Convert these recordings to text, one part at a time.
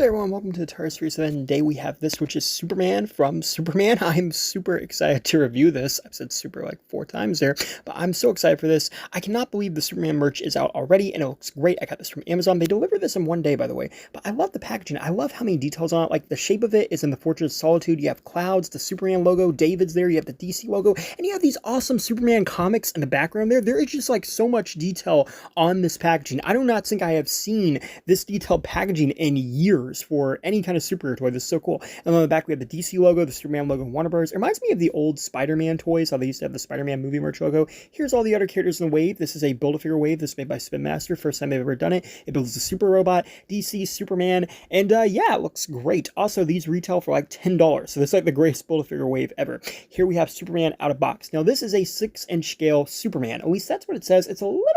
there everyone, welcome to the Tar Series 7. Today we have this, which is Superman from Superman. I'm super excited to review this. I've said super like 4 times there, but I'm so excited for this. I cannot believe the Superman merch is out already, and it looks great. I got this from Amazon. They delivered this in one day, by the way, but I love the packaging. I love how many details on it. Like, the shape of it is in the Fortress of Solitude. You have clouds, the Superman logo, David's there, you have the DC logo, and you have these awesome Superman comics in the background there. There is just like so much detail on this packaging. I do not think I have seen this detailed packaging in years for any kind of superhero toy. This is so cool. And on the back we have the DC logo, the Superman logo, and Warner Bros. It reminds me of the old Spider-Man toys, how they used to have the Spider-Man movie merch logo. Here's all the other characters in the wave. This is a Build-A-Figure wave. This is made by Spinmaster. First time they've ever done it. It builds the Super Robot, DC, Superman, and yeah, it looks great. Also, these retail for like $10, so this is like the greatest Build-A-Figure wave ever. Here we have Superman out of box. Now this is a 6-inch scale Superman. At least that's what it says. It's a little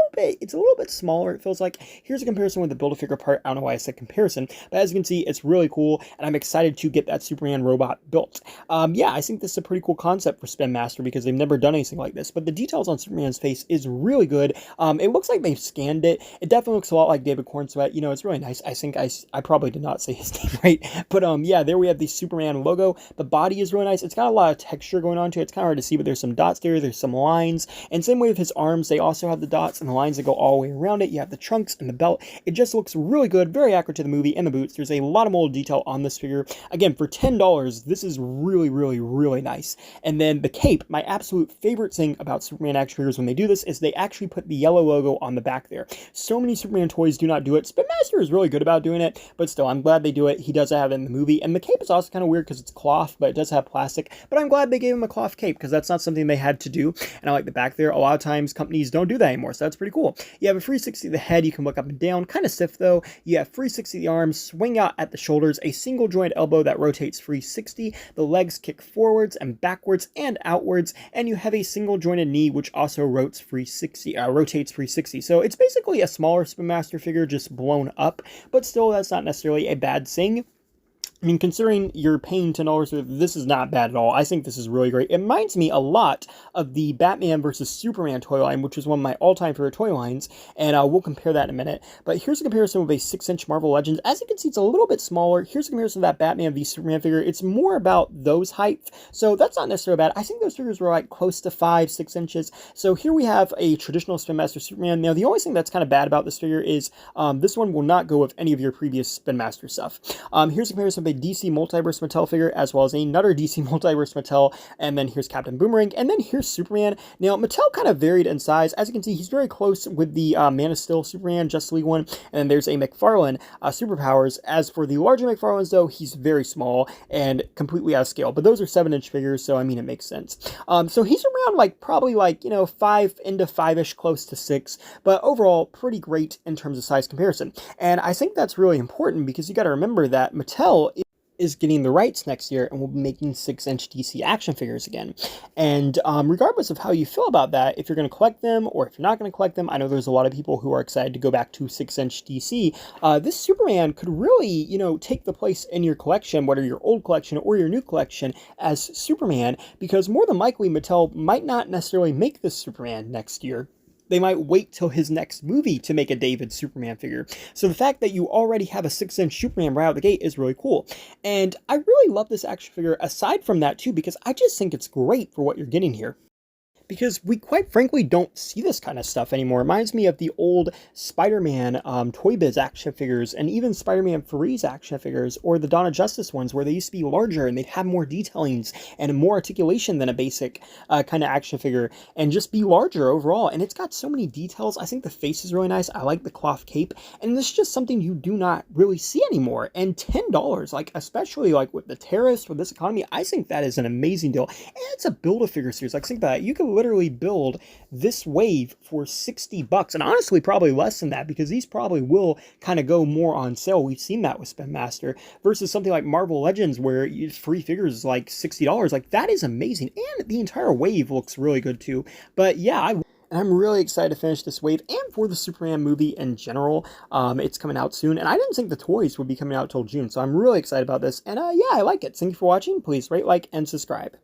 bit smaller, it feels like. Here's a comparison with the Build-A-Figure part. I don't know why I said comparison, but as you can see, it's really cool, and I'm excited to get that Superman robot built. Yeah, I think this is a pretty cool concept for Spinmaster because they've never done anything like this, but the details on Superman's face is really good. It looks like they've scanned it. It definitely looks a lot like David Cornsweat. You know, it's really nice. I think I probably did not say his name right, but yeah, there we have the Superman logo. The body is really nice. It's got a lot of texture going on to it. It's kind of hard to see, but there's some dots there. There's some lines, and same way with his arms. They also have the dots and the lines that go all the way around it. You have the trunks and the belt. It just looks really good, very accurate to the movie, and the boots. There's a lot of mold detail on this figure. Again, for $10, this is really nice. And then the cape, my absolute favorite thing about Superman action figures when they do this is they actually put the yellow logo on the back there. So many Superman toys do not do it. Spinmaster is really good about doing it, but still, I'm glad they do it. He does have it in the movie, and the cape is also kind of weird because it's cloth, but it does have plastic, but I'm glad they gave him a cloth cape because that's not something they had to do, and I like the back there. A lot of times, companies don't do that anymore, so that's pretty cool. You have a 360 of the head. You can look up and down, kind of stiff though. You have 360 of the arms, swing out at the shoulders, a single joint elbow that rotates 360, the legs kick forwards and backwards and outwards, and you have a single jointed knee which also rotates 360. So it's basically a smaller Spinmaster figure just blown up, but still that's not necessarily a bad thing. I mean, considering you're paying $10, this is not bad at all. I think this is really great. It reminds me a lot of the Batman versus Superman toy line, which is one of my all-time favorite toy lines, and we'll compare that in a minute. But here's a comparison with a 6-inch Marvel Legends. As you can see, it's a little bit smaller. Here's a comparison of that Batman v Superman figure. It's more about those height, so that's not necessarily bad. I think those figures were like close to 5-6 inches. So here we have a traditional Spinmaster Superman. Now, the only thing that's kind of bad about this figure is this one will not go with any of your previous Spinmaster stuff. Here's a comparison a DC Multiverse Mattel figure, as well as another DC Multiverse Mattel, and then here's Captain Boomerang, and then here's Superman. Now, Mattel kind of varied in size. As you can see, he's very close with the Man of Steel Superman, Justice League one, and then there's a McFarlane Superpowers. As for the larger McFarlanes, though, he's very small and completely out of scale, but those are 7-inch figures, so I mean, it makes sense. So he's around like, probably like, you know, 5 into 5-ish, close to 6, but overall, pretty great in terms of size comparison. And I think that's really important because you got to remember that Mattel is getting the rights next year and will be making 6-inch DC action figures again. And regardless of how you feel about that, if you're going to collect them or if you're not going to collect them, I know there's a lot of people who are excited to go back to 6-inch DC. This Superman could really, you know, take the place in your collection, whether your old collection or your new collection, as Superman, because more than likely Mattel might not necessarily make this Superman next year. They might wait till his next movie to make a David Superman figure. So the fact that you already have a 6-inch Superman right out of the gate is really cool. And I really love this action figure aside from that too, because I just think it's great for what you're getting here. Because we quite frankly don't see this kind of stuff anymore. It reminds me of the old Spider-Man Toy Biz action figures, and even Spider-Man Freeze action figures, or the Dawn of Justice ones, where they used to be larger and they'd have more detailings and more articulation than a basic kind of action figure, and just be larger overall. And it's got so many details. I think the face is really nice. I like the cloth cape, and this is just something you do not really see anymore. And $10, like, especially like with the tariffs, with this economy, I think that is an amazing deal. And it's a Build-A-Figure series. Like, think about it. You could literally build this wave for $60, and honestly probably less than that, because these probably will kind of go more on sale. We've seen that with Spinmaster, versus something like Marvel Legends where free figures is like $60. Like, that is amazing, and the entire wave looks really good too. But yeah, I'm really excited to finish this wave and for the Superman movie in general. It's coming out soon, and I didn't think the toys would be coming out till June, so I'm really excited about this. And yeah, I like it. Thank you for watching. Please rate, like, and subscribe.